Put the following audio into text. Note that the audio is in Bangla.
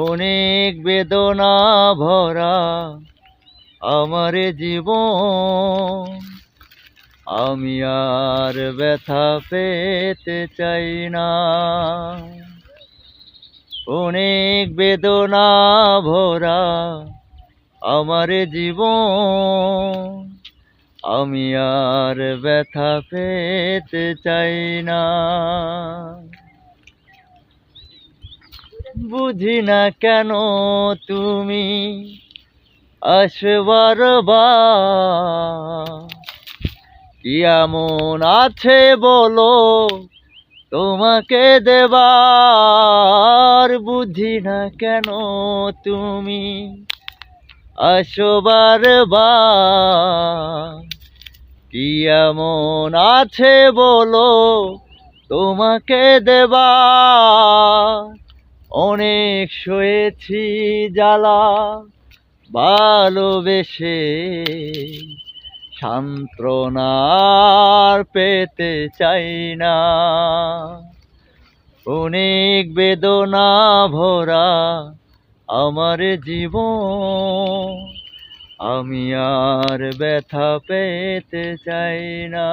অনেক বেদনা ভরা আমার জীবন, আমি আর ব্যথা পেতে চাই না। অনেক বেদনা ভরা আমার জীবন, আমি আর ব্যথা পেতে চাই না। বুঝি না কেন তুমি আসবার কি এমন আছে বলো তোমাকে দেবার। বুঝি না কেন তুমি আসবার কি এমন আছে বলো তোমাকে দেবার। অনেক সয়েছি জ্বালা ভালোবেসে, সান্ত্বনার পেতে চাই না। অনেক বেদনা ভরা আমার জীবন, আমি আর ব্যথা পেতে চাই না।